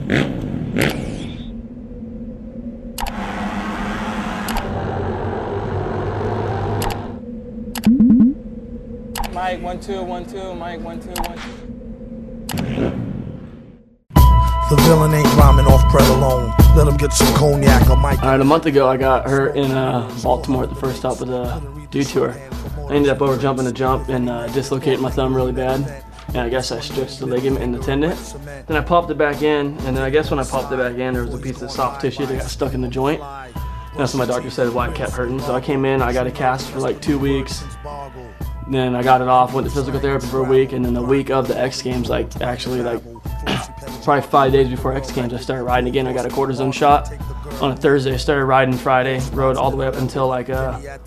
Mike, 1 2 1 2. Mike, 1 2 1 2. The villain ain't rhyming off bread alone. Let him get some cognac or Mike. All right, a month ago I got hurt in Baltimore at the first stop of the Dew Tour. I ended up over jumping a jump and dislocated my thumb really bad. And I guess I stretched the ligament in the tendon. Then I popped it back in, and then I guess when I popped it back in, there was a piece of soft tissue that got stuck in the joint. And that's what my doctor said why it kept hurting. So I came in, I got a cast for like 2 weeks. Then I got it off, went to physical therapy for a week, and then the week of the X Games, probably 5 days before X Games, I started riding again. I got a cortisone shot on a Thursday. I started riding Friday, rode all the way up until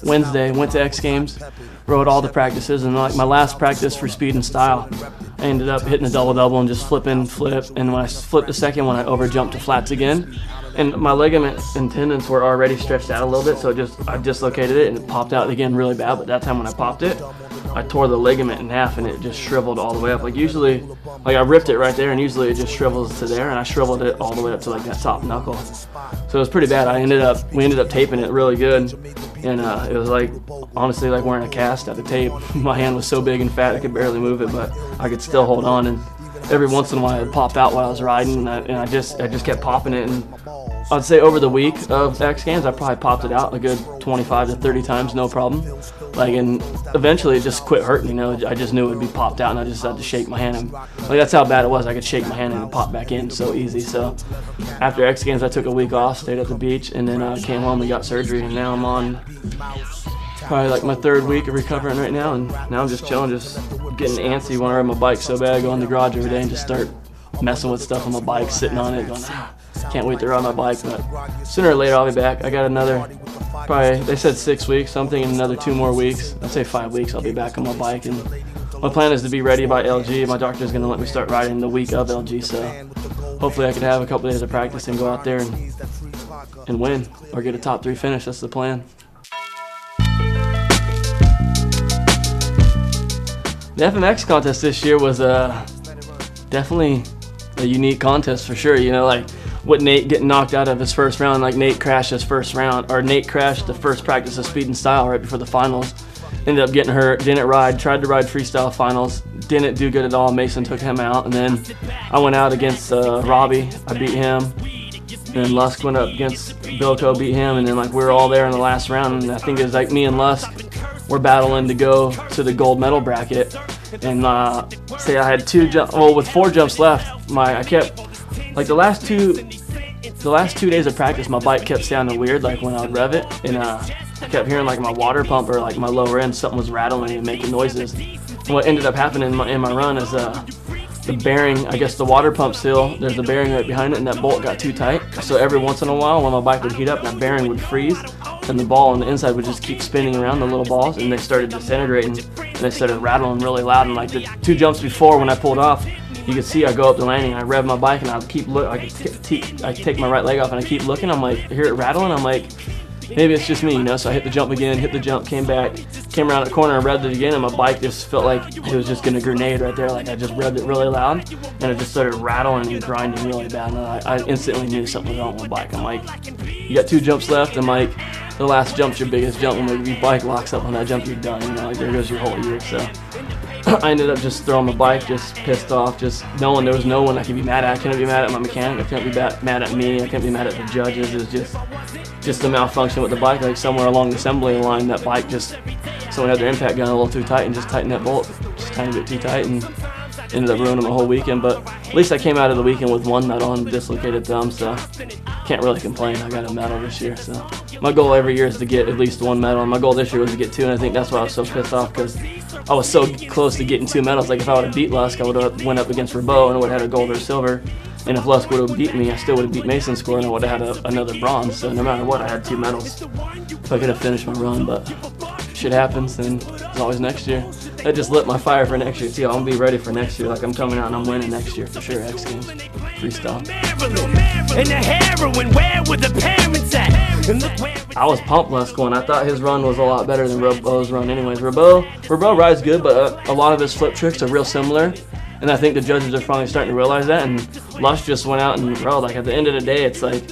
Wednesday, went to X Games, rode all the practices, and my last practice for speed and style, I ended up hitting a double-double and just flip, and when I flipped the second one, I over-jumped to flats again. And my ligament and tendons were already stretched out a little bit, so I dislocated it and it popped out again really bad. But that time when I popped it, I tore the ligament in half and it just shriveled all the way up. Usually I ripped it right there, and usually it just shrivels to there, and I shriveled it all the way up to that top knuckle. So it was pretty bad. We ended up taping it really good, and it was honestly like wearing a cast at the tape. My hand was so big and fat I could barely move it, but I could still hold on. And every once in a while it'd pop out while I was riding, and I just kept popping it. And I'd say over the week of X Games, I probably popped it out a good 25 to 30 times, no problem. And eventually it just quit hurting, I just knew it would be popped out, and I just had to shake my hand. And that's how bad it was. I could shake my hand and it popped back in so easy. So after X Games, I took a week off, stayed at the beach, and then came home and got surgery. And now I'm on probably my third week of recovering right now, and now I'm just chilling, just getting antsy. Want to ride my bike so bad. I go in the garage every day and just start messing with stuff on my bike, sitting on it, going, can't wait to ride my bike. But sooner or later I'll be back. I got another, probably, they said 6 weeks, so I'm thinking another 2 more weeks. I'd say 5 weeks I'll be back on my bike, and my plan is to be ready by LG. My doctor's going to let me start riding the week of LG, so hopefully I can have a couple days of practice and go out there and win, or get a top 3 finish. That's the plan. The FMX contest this year was definitely a unique contest for sure. With Nate getting knocked out of his first round, Nate crashed his first round, or Nate crashed the first practice of speed and style right before the finals. Ended up getting hurt, didn't ride, tried to ride freestyle finals, didn't do good at all. Mason took him out, and then I went out against Robbie, I beat him. Then Lusk went up against Bilko, beat him, and then we were all there in the last round, and I think it was me and Lusk were battling to go to the gold medal bracket. And say I had 2 jumps, with 4 jumps left, I kept, the last two days of practice, my bike kept sounding weird, when I would rev it, and I kept hearing my water pump or my lower end, something was rattling and making noises. And what ended up happening in my run is the bearing, I guess the water pump seal, there's a bearing right behind it, and that bolt got too tight. So every once in a while when my bike would heat up, that bearing would freeze, and the ball on the inside would just keep spinning around, the little balls, and they started disintegrating, and they started rattling really loud. And the 2 jumps before, when I pulled off, you could see I go up the landing, I rev my bike, and I take my right leg off, and I keep looking, I hear it rattling, maybe it's just me, so I hit the jump again, came back, came around the corner and revved it again, and my bike just felt like it was just gonna grenade right there. I just revved it really loud, and it just started rattling and grinding really bad, and I instantly knew something was wrong with my bike. You got 2 jumps left, and the last jump's your biggest jump, and if your bike locks up on that jump, you're done, there goes your whole year. So I ended up just throwing my bike, just pissed off, just knowing there was no one I could be mad at. I couldn't be mad at my mechanic, I couldn't be mad at me, I couldn't be mad at the judges. It was just a malfunction with the bike. Somewhere along the assembly line, that bike someone had their impact gun a little too tight and just tightened that bolt just a tiny bit too tight, and ended up ruining my whole weekend. But at least I came out of the weekend with 1 medal and dislocated thumb, so can't really complain. I got a medal this year, so my goal every year is to get at least 1 medal, and my goal this year was to get 2, and I think that's why I was so pissed off, because I was so close to getting 2 medals. If I would have beat Lusk, I would have went up against Rabot and I would have had a gold or silver. And if Lusk would have beat me, I still would have beat Mason's score, and I would have had another bronze. So no matter what, I had 2 medals. So I could have finished my run, but shit happens, and it's always next year. That just lit my fire for next year too. I'm gonna be ready for next year. I'm coming out and I'm winning next year for sure. X Games, freestyle. I was pumped last going. I thought his run was a lot better than Rabot's run anyways. Rabot rides good, but a lot of his flip tricks are real similar. And I think the judges are finally starting to realize that. And Lush just went out and rode. Like at the end of the day, it's like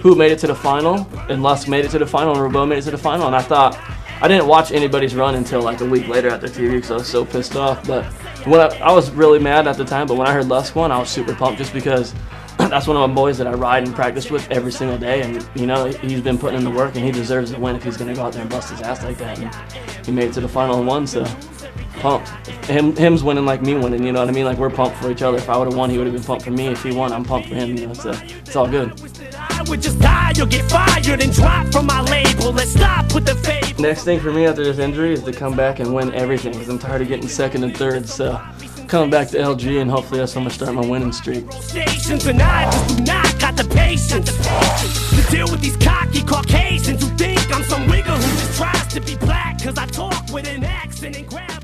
who made it to the final, and Lusk made it to the final, and Robot made it to the final. And I thought, I didn't watch anybody's run until like a week later at the TV because I was so pissed off. But when I was really mad at the time, but when I heard Lusk won, I was super pumped just because that's one of my boys that I ride and practice with every single day, and you know he's been putting in the work, and he deserves to win if he's gonna go out there and bust his ass like that. And he made it to the final and won, so pumped. Him's winning like me winning, you know what I mean? Like we're pumped for each other. If I would have won, he would have been pumped for me. If he won, I'm pumped for him. You know, so it's all good. I would just die or get fired and drop from my label. Let's stop with the fable. Next thing for me after this injury is to come back and win everything because I'm tired of getting second and third. So coming back to LG, and hopefully that's when I'm gonna start my winning streak. Stations, and I just do not got the patience to deal with these cocky Caucasians who think I'm some wigger who just tries to be black, cause I talk with an accent and grab